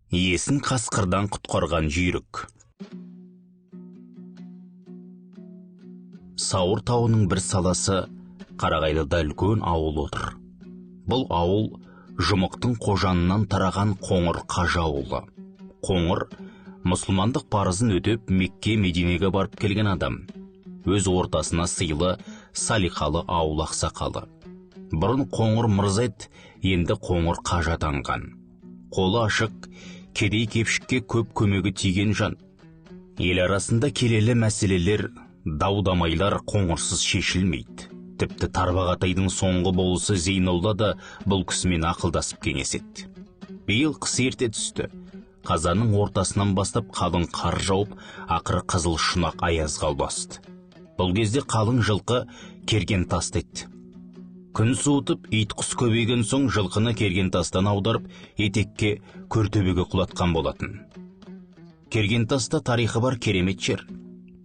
Есін қасқырдан құтқарған жүйрік. Сауыр тауының бір саласы Қарағайлыда үлкен ауыл отыр. Бұл ауыл жұмықтың қожанынан тараған Қоңыр қажы ауылы. Қоңыр мұсылмандық парызын өтеп Мекке Мединеге барып келген адам. Өз ортасына сыйлы, салиқалы ауыл ақсақалы. Бұрын Қоңыр мырза еді, енді Қоңыр қажы атанған. Қолы ашық, кедей-кепшікке көп көмегі тиген жан. Ел арасында келелі мәселелер, дау-дамайлар Қоңырсыз шешілмейді. Тіпті Тарбағатайдың соңғы болысы Зейнолла да бұл кісімен ақылдасып кеңеседі. Биыл қыс ерте түсті. Қазанның ортасынан бастап қалың қар жауып, ақыры қызыл шұнақ аязға ұласты. Бұл кезде қалың жылқы керген тастайды. Күн суытып, ит құс көбейген соң жылқыны Кергентастан аударып, етекке Көртөбеге құлатқан болатын. Кергентаста тарихы бар керемет жер.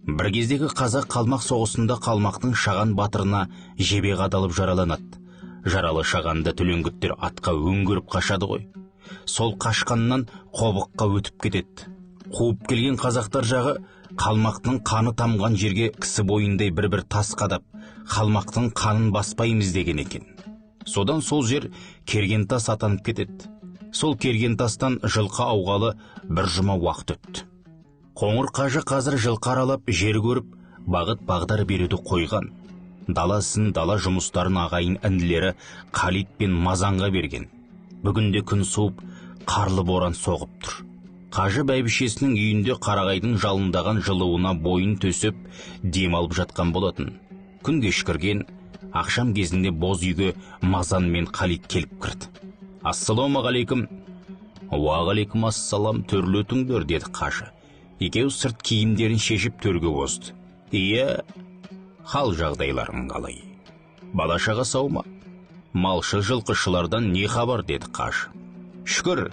Бір кездегі қазақ қалмақ соғысында қалмақтың Шаған батырына жебе қадалып жараланады. Жаралы Шағанды түлеңгіттер атқа өңгеріп қашады ғой. Сол қашқаннан Қобыққа өтіп кетеді. Қуып келген қазақтар жағы қалмақтың қаны тамған жерге кісі бойындай бір-бір тас қадап, қалмақтың қанын баспаймыз деген екен. Содан сол жер Кергентас атанып кетеді. Сол Кергентастан жылқы ауғалы бір жұма уақыт өтті. Қоңыр қажы қазір жылқы аралап, жер көріп, бағыт-бағдар беруді қойған. Даласын, дала жұмыстарын ағайын інілері Қалит пен Мазанға берген. Бүгінде күн суып, қарлы боран соғып тұр. Қажы бәйбішесінің үйінде қарағайдың жалындаған жылуына бойын төсеп, дем алып жатқан болатын. Күн кешкірген, ақшам кезінде боз үйге Мазан мен Қалит келіп кірді. «Ассалаумағалейкум». «Уағалейкум ассалам, төрлі өтіңдер», деді қажы. Екеу сырт киімдерін шешіп төрге озды. «Ие, хал жағдайларың қалай? Бала-шаға сау ма? Малшы жылқышылардан не хабар?» деді қажы. «Шүкір,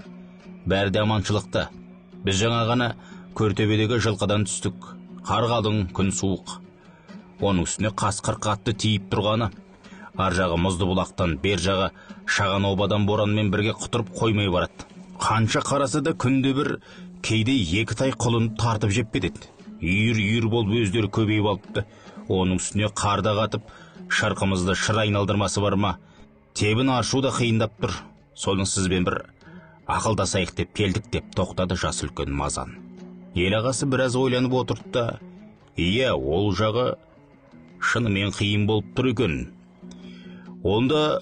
бәрі де аманшылықта. Біз жаңа ғана Көртөбедегі жылқыдан түстік. Қар қалың, күн суық. Оның үстіне қасқыр қатты тиіп тұрғаны. Ар жағы мұзды бұлақтан, бер жағы Шаған обадан боранмен бірге құтырып қоймай барады. Қанша қараса да күнде бір, кейде екі тай құлын тартып жеп кетеді. Үйір-үйір болып өздері көбейіп алыпты. Оның үстіне қарда қатып, шырқымызды шыр айналдырмасы бар ма? Тебін ашу да қиындап тұр. Соның сізбен бір ақылдасайық деп келдік, деп тоқтады жас үлкен Мазан. Ел ағасы біраз ойланып отырды да: «Ие, ол жағы шынымен қиын болып тұр екен. Онда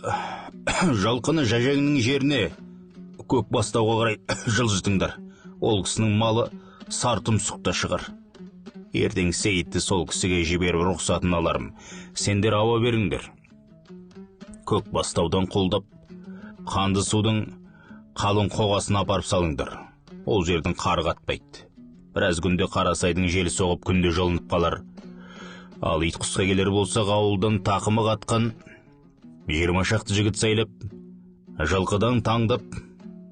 жылқыны Жәжеңнің жеріне, Көкбастауға қарай жылжытыңдар. Ол кісінің малы сартұмсықта шығар. Ертең Сейітті сол кісіге жіберіп рұқсатын аларым. Сендер ауа беріңдер. Көкбастаудан қолдап, Қанды судың қалың қоғасын апарып салыңдар. Ол жердің қар қатпайды. Біраз күнде Қарасайдың желі соғып күнде жылынып қалар. Ал ит құсқа келер болса, ауылдан тақымы қатқан 20 шақты жігіт сайлап, жылқыдан таңдап,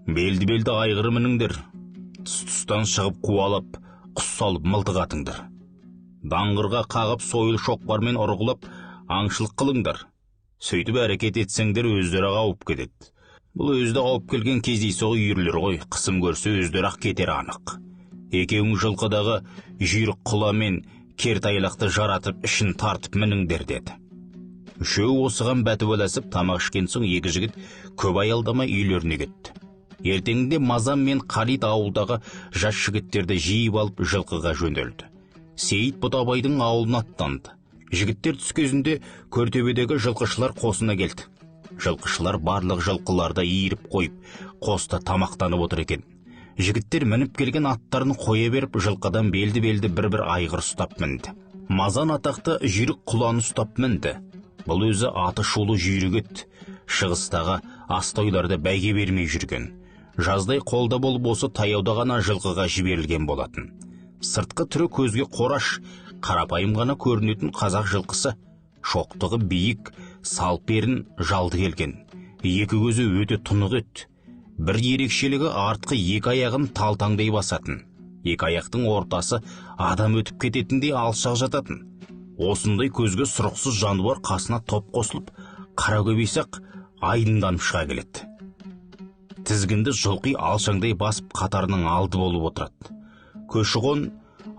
белді-белді айғыр мініңдер. Тұс-тұстан шығып қуалап, құс салып мылтық атыңдар. Даңғырға қағып, сойыл шоқпармен ұрғылап, аңшылық қылыңдар. Сөйтіп әрекет етсеңдер, өздері қауып кетеді. Бұл өзді қауып келген кездейсоғы үйірлер ғой, қысым көрсе өздері ақ кетер анық. Екеуің жылқыдағы жүйрік құла мен кертайлақты жаратып, ішін тартып мініңдер, деді. Үшеуі осыған бәтіп ойласып, тамақ ішкен соң екі жігіт көп аялдамай үйлеріне кетті. Ертеңінде Мазан мен Қалит ауылдағы жас жігіттерді жиып алып жылқыға жөнелді. Сейіт Бұтабайдың ауылына аттанды. Жігіттер түс кезінде Көртөбедегі жылқышылар қосына келді. Жылқышылар барлық жылқыларды иіріп қойып, қоста тамақтанып отыр екен. Жігіттер мініп келген аттарын қоя беріп, жылқыдан белді-белді бір-бір айғыр ұстап мінді. Мазан атақты жүйрік құланы ұстап мінді. Бұл өзі аты шулы жүйрік еді. Шығыстағы астойларды бәйге бермей жүрген. Жаздай қолда болып осы таяуда ғана жылқыға жіберілген болатын. Сыртқы түрі көзге қораш, қарапайым ғана көрінетін қазақ жылқысы. Шоқтығы биік, салперін жалды келген. Екі көзі өте тұнық еді. Бір ерекшелігі артқы екі аяғын талтаңдай басатын. Екі аяқтың ортасы адам өтіп кететіндей алшақ жататын. Осындай көзге сұрықсыз жануар қасына топ қосылып, қара көбейсақ айдынданып шыға келеді. тізгінді жылқи алшаңдай басып қатарының алды болып отырады. Көші-қон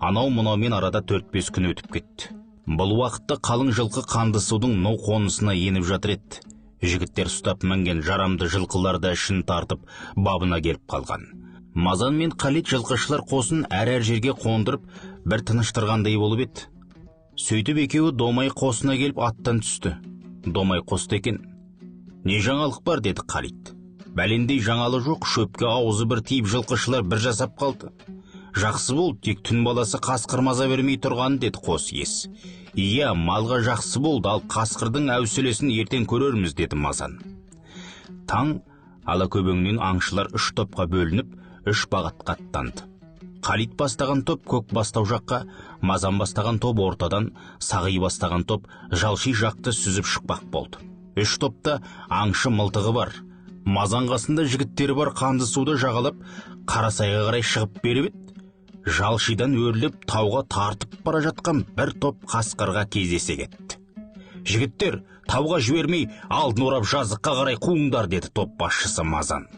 анау мұнаумен арада 4-5 күн өтіп кетті. Бұл уақытта қалың жылқы Қандысудың ну қонысына еніп жатыр еді. Жігіттер ұстап мінген жарамды жылқылар да ішін тартып бабына келіп қалған. Мазан мен Қалет жылқышылар қосын әр жерге қондырып бір тыныштырғандай болып еді. Сөйтіп екеуі Домай қосына келіп аттан түсті. Домай қосты екен. «Не жаңалық бар?» деді Қалет. «Бәлендей жаңалы жоқ, шөпке аузы бір тиіп жылқышылар бір жасап қалды. Жақсы бол, тек түн баласы қасқыр маза бермей тұрған» деді қос ес. «Иә, малға жақсы болды, ал қасқырдың әуселесін ертең көрерміз» деді Мазан. Таң алакөбеңнен аңшылар 3 топқа бөлініп, 3 бағытқа аттанды. Қалет бастаған топ көк бастау жаққа, Мазан бастаған топ ортадан, Сағи бастаған топ жалши жақты сүзіп шықпақ болды. 3 топта аңшы мылтығы бар. Мазан қасында жігіттері бар Қандысуды жағалап, Қарасайға қарай шығып беріп еді. Жалшидан өрлеп тауға тартып бара жатқан бір топ қасқырға кездесе кетті. «Жігіттер, тауға жібермей, алдын орап жазыққа қарай қуыңдар» деді топ басшысы Мазан.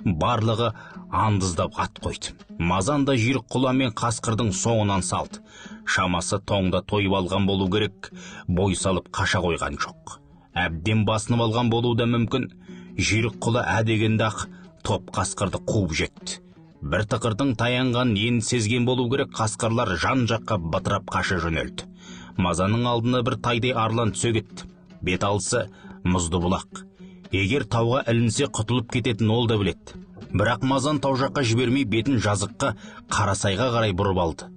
Барлығы андыздап ат қойды. Мазан да жүйрік құламен қасқырдың соңынан салды. Шамасы тоңда тойып алған болу керек, бой салып қаша қойған жоқ. Әбден басынып алған болуы да мүмкін. Жүйрік құла әдегенде-ақ топ қасқырды қуып жетті. Бір тықырдың таянған ен сезген болу керек, қасқырлар жан жаққа бытырап қаша жөнелді. Мазанның алдына бір тайдай арлан түсе кетті. Бет алысы мұзды бұлақ. Егер тауға ілінсе құтылып кететін ол да біледі. Бірақ Мазан тау жаққа жібермей бетін жазыққа Қарасайға қарай бұрып алды.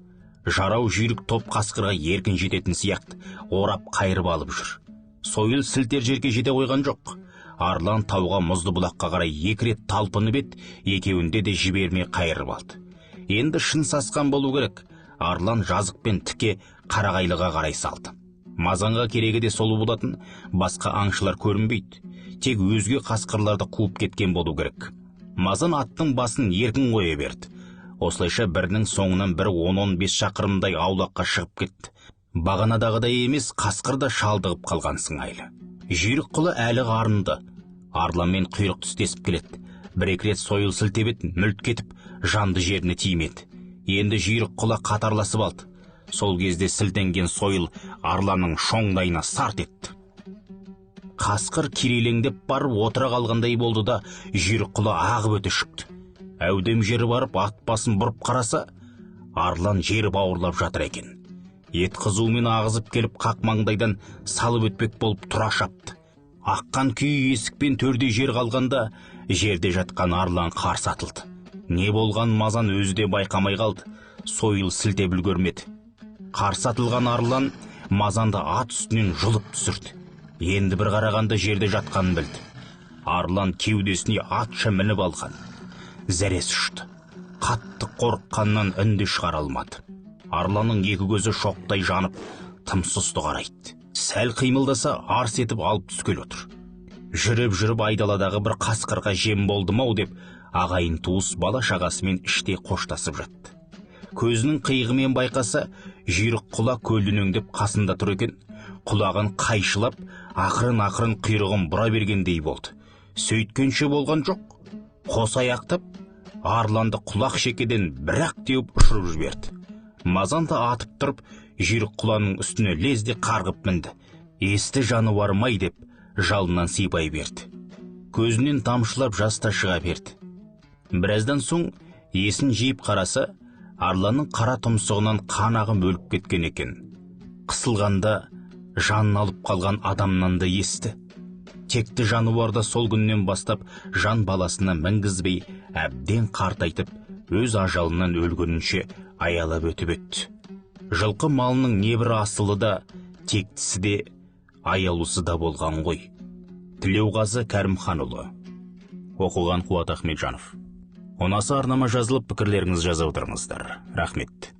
Жарау жүйрік топ қасқырға еркін жететін сияқты, орап қайырып алып жүр. Сойыл сілтер жерге жете қойған жоқ. Арлан тауға мұзды бұлаққа қарай 2 рет талпынып еді, екеуінде де жібермей қайырып алды. Енді шын сасқан болу керек. Арлан жазықпен тіке Қарағайлыға қарай салды. Мазанға керегі де солу болатын, басқа аңшылар көрінбейді. Тек өзге қасқырларды қуып кеткен болу керек. Мазан аттың басын еркін қоя берді. Осылайша бірінің соңынан бірі 10-15 шақырымдай аулаққа шығып кетті. Бағанадағыдай емес, қасқыр да шалдығып қалған сыңайлы. Жүйрік құлы әлі қарынды. Арланмен құйрық түстесіп келеді. 1-2 рет сойыл сілтеп, мүлт кетіп, жанды жеріне тимеді. Енді жүйрік құла қатарласып алды. Сол кезде сілтенген сойыл арланның шоңдайына сарт етті. Қасқыр кирелеңдеп барып отыра қалғандай болды да, жүйрік құла ағып өте шықты. Әудем жері барып ат басын бұрып қараса, арлан жері бауырлап жатыр екен. Ет қызуымен ағызып келіп қақ маңдайдан салып өтпек болып тұра шапты. Аққан күйі есікпен төрде жер қалғанда, жерде жатқан арлан қарсы атылды. Не болған Мазан өзі де байқамай қалды. Сойыл сілтеп үлгермеді. Қарсы атылған арлан Мазанды ат үстінен жұлып түсірді. Енді бір қарағанда жерде жатқанын білді. Арлан кеудесіне атша мініп алған. Зәресі ұшты. Қатты қорыққаннан үнді шығара алмады. Арланның 2 көзі шоқтай жанып, тымсызды қарайды. Сәл қимылдаса арс етіп алып түскел отыр. Жүріп айдаладағы бір қасқырға жем болды мау деп, ағайын туыс бала шағасымен іште қоштасып жатты. Көзінің қиығымен байқаса, жүйрік құла көлденеңдеп қасында тұр екен. Құлағын қайшылап, ақырын құйрығын бұра бергендей болды. Сөйткенше болған жоқ. Қос аяқтап, арланды құлақ шекеден бір-ақ теуіп ұшырып жіберді. Мазан да атып тұрып, жүйрік құланың үстіне лезде қарғып мінді. Есті жануар май деп, жалынан сипай берді. Көзінен тамшылап жаста шыға берді. Біраздан соң есін жиып қараса, арланның қара тұмсығынан қан ағып өліп кеткен екен. Қысылғанда жанын алып қалған адамнан да есті. Текті жануарда сол күннен бастап жан баласына мінгізбей, әбден қартайтып, өз ажалынан өлгенінше аялап өтіп өтті. Жылқы малының небір асылы да, тектісі де, аялусы да болған ғой. Тілеуғазы Кәрімханұлы. Оқыған Қуат Ахметжанов. Ұнаса арнама жазылып, пікірлеріңіз жаза отырыңыздар. Рахмет.